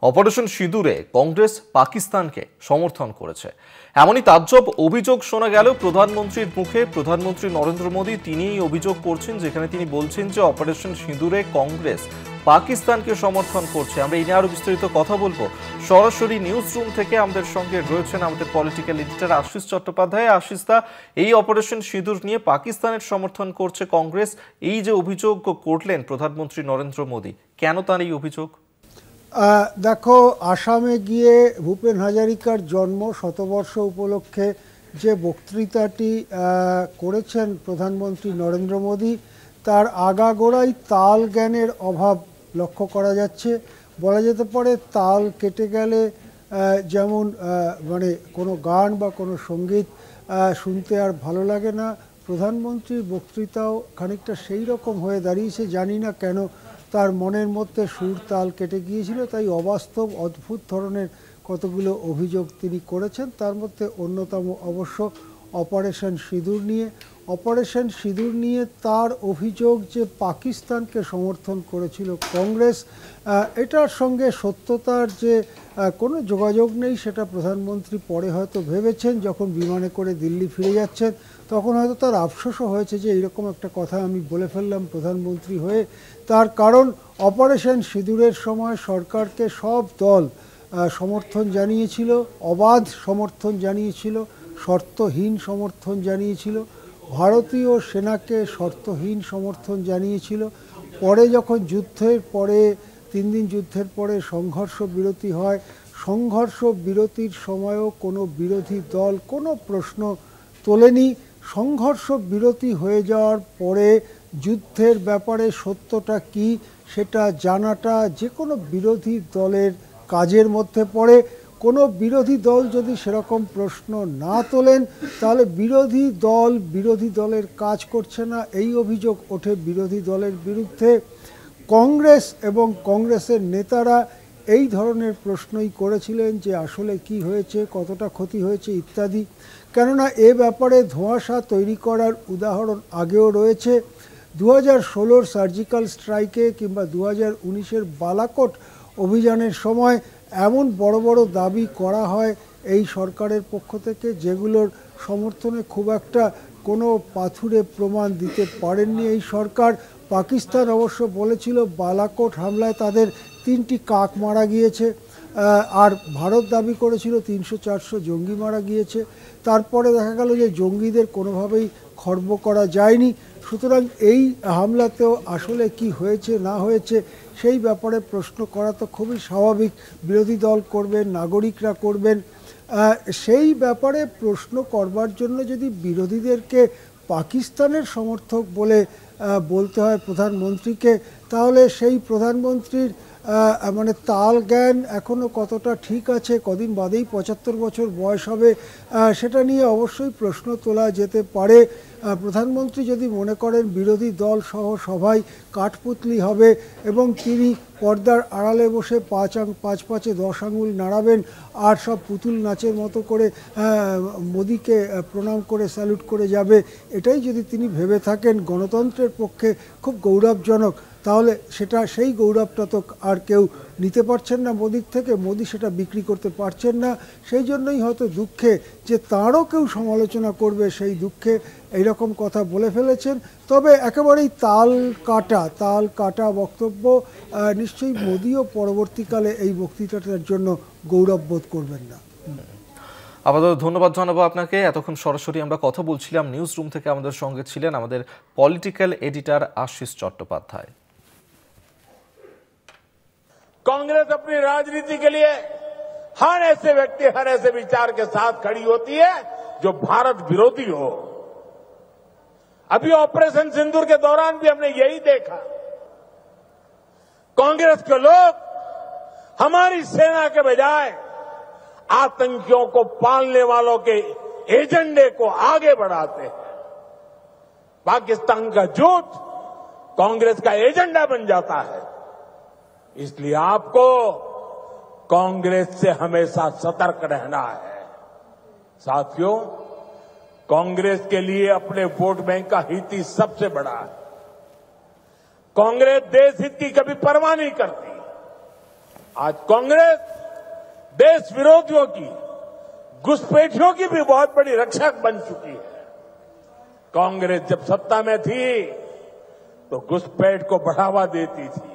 Operation সিঁদুরে কংগ্রেস পাকিস্তানকে সমর্থন করেছে, এমনই তাজ্জব অভিযোগ শোনা গেল প্রধানমন্ত্রীর মুখে। প্রধানমন্ত্রী নরেন্দ্র মোদী তিনিই অভিযোগ করছেন, যেখানে তিনি বলছেন যে অপারেশন সিঁদুরে কংগ্রেস পাকিস্তানকে সমর্থন করছে। আমরা এই নিয়ে আরো বিস্তারিত কথা বলবো। সরাসরি নিউজ রুম থেকে আমাদের সঙ্গে রয়েছেন আমাদের পলিটিক্যাল এডিটর আশিস চট্টোপাধ্যায়। আশিসদা, এই অপারেশন সিঁদুর নিয়ে পাকিস্তানের সমর্থন করছে কংগ্রেস, এই যে অভিযোগ করলেন প্রধানমন্ত্রী নরেন্দ্র মোদী, কেন তার এই অভিযোগ? দেখো, আসামে গিয়ে ভূপেন হাজারিকার জন্ম শতবর্ষ উপলক্ষে যে বক্তৃতাটি করেছেন প্রধানমন্ত্রী নরেন্দ্র মোদী, তার আগাগোড়াই তাল জ্ঞানের অভাব লক্ষ্য করা যাচ্ছে। বলা যেতে পারে তাল কেটে গেলে যেমন মানে কোনো গান বা কোনো সঙ্গীত শুনতে আর ভালো লাগে না, প্রধানমন্ত্রীর বক্তৃতাও খানিকটা সেই রকম হয়ে দাঁড়িয়েছে। জানি না কেন তার মনের মধ্যে সুর তাল কেটে গিয়েছিল, তাই অবাস্তব অদ্ভুত ধরনের কতগুলো অভিযোগ তিনি করেছেন। তার মধ্যে অন্যতম অবশ্য অপারেশন সিঁদুর নিয়ে। অপারেশন সিঁদুর নিয়ে তার অভিযোগ যে পাকিস্তানকে সমর্থন করেছিল কংগ্রেস, এটার সঙ্গে সত্যতার যে কোনো যোগাযোগ নেই, সেটা প্রধানমন্ত্রী পরে হয়তো ভেবেছেন। যখন বিমানে করে দিল্লি ফিরে যাচ্ছেন তখন হয়তো তার আফসোসও হয়েছে যে এইরকম একটা কথা আমি বলে ফেললাম প্রধানমন্ত্রী হয়ে। তার কারণ অপারেশন সিঁদুরের সময় সরকারকে সব দল সমর্থন জানিয়েছিল, অবাধ সমর্থন জানিয়েছিল, শর্তহীন সমর্থন জানিয়েছিল। ভারতীয় সেনাকে শর্তহীন সমর্থন জানিয়েছিল। পরে যখন যুদ্ধের পরে 3 দিন যুদ্ধের পরে সংঘর্ষ বিরতি হয়, সংঘর্ষ বিরতির সময়ও কোনো বিরোধী দল কোনো প্রশ্ন তোলেনি। সংঘর্ষ বিরতি হয়ে যাওয়ার পরে যুদ্ধের ব্যাপারে সত্যটা কি সেটা জানাটা যে কোনো বিরোধী দলের কাজের মধ্যে পড়ে। কোনো বিরোধী দল যদি সেরকম প্রশ্ন না তোলেন তাহলে বিরোধী দলের কাজ করছে না, এই অভিযোগ ওঠে বিরোধী দলের বিরুদ্ধে। কংগ্রেস এবং কংগ্রেসের নেতারা এই ধরনের প্রশ্নই করেছিলেন যে আসলে কি হয়েছে, কতটা ক্ষতি হয়েছে ইত্যাদি। কেননা এ ব্যাপারে ধোঁয়াশা তৈরি করার উদাহরণ আগেও রয়েছে। 2016 সার্জিক্যাল স্ট্রাইকে কিংবা 2019 বালাকোট অভিযানের সময় এমন বড় বড় দাবি করা হয় এই সরকারের পক্ষ থেকে, যেগুলোর সমর্থনে খুব একটা কোনো পাথুরে প্রমাণ দিতে পারেননি এই সরকার। পাকিস্তান অবশ্য বলেছিল বালাকোট হামলায় তাদের 3টি কাক মারা গিয়েছে, আর ভারত দাবি করেছিল 300-400 জঙ্গি মারা গিয়েছে। তারপরে দেখা গেল যে জঙ্গিদের কোনোভাবেই খর্ব করা যায়নি। সুতরাং এই হামলাতেও আসলে কি হয়েছে না হয়েছে সেই ব্যাপারে প্রশ্ন করা তো খুবই স্বাভাবিক, বিরোধী দল করবেন, নাগরিকরা করবেন। সেই ব্যাপারে প্রশ্ন করবার জন্য যদি বিরোধীদেরকে পাকিস্তানের সমর্থক বলে বলতে হয় প্রধানমন্ত্রীকে, তাহলে সেই প্রধানমন্ত্রীর মানে তাল জ্ঞান এখনও কতটা ঠিক আছে, কদিন বাদেই 75 বছর বয়স হবে, সেটা নিয়ে অবশ্যই প্রশ্ন তোলা যেতে পারে। প্রধানমন্ত্রী যদি মনে করেন বিরোধী দল সহ সবাই কাঠপুতলি হবে এবং তিনি পর্দার আড়ালে বসে 5 10 আঙুল নাড়াবেন আর সব পুতুল নাচের মতো করে মোদিকে প্রণাম করে স্যালুট করে যাবে, এটাই যদি তিনি ভেবে থাকেন গণতন্ত্রের পক্ষে খুব গৌরবজনক, তাহলে সেই গৌরবটা তো আর কেউ নিতে পারছেন না মোদির থেকে, মোদি সেটা বিক্রি করতে পারছেন না। সেই জন্যই হয়তো দুঃখে যে তাঁরও কেউ সমালোচনা করবে সেই দুঃখে এইরকম কথা বলে ফেলেছেন। তবে একেবারেই তাল কাটা বক্তব্য, নিশ্চয়ই মোদিও পরবর্তীকালে এই বক্তৃতাটার জন্য গৌরব বোধ করবেন না। আপাতত ধন্যবাদ জানাবো আপনাকে। এতক্ষণ সরাসরি আমরা কথা বলছিলাম নিউজ রুম থেকে, আমাদের সঙ্গে ছিলেন আমাদের পলিটিক্যাল এডিটর আশিস চট্টোপাধ্যায়। कांग्रेस अपनी राजनीति के लिए हर ऐसे व्यक्ति, हर ऐसे विचार के साथ खड़ी होती है जो भारत विरोधी हो। अभी ऑपरेशन सिंदूर के दौरान भी हमने यही देखा, कांग्रेस के लोग हमारी सेना के बजाय आतंकियों को पालने वालों के एजेंडे को आगे बढ़ाते हैं। पाकिस्तान का झूठ कांग्रेस का एजेंडा बन जाता है। इसलिए आपको कांग्रेस से हमेशा सतर्क रहना है। साथियों, कांग्रेस के लिए अपने वोट बैंक का हित ही सबसे बड़ा है। कांग्रेस देश हित की कभी परवाह नहीं करती। आज कांग्रेस देश विरोधियों की, घुसपैठियों की भी बहुत बड़ी रक्षक बन चुकी है। कांग्रेस जब सत्ता में थी तो घुसपैठ को बढ़ावा देती थी,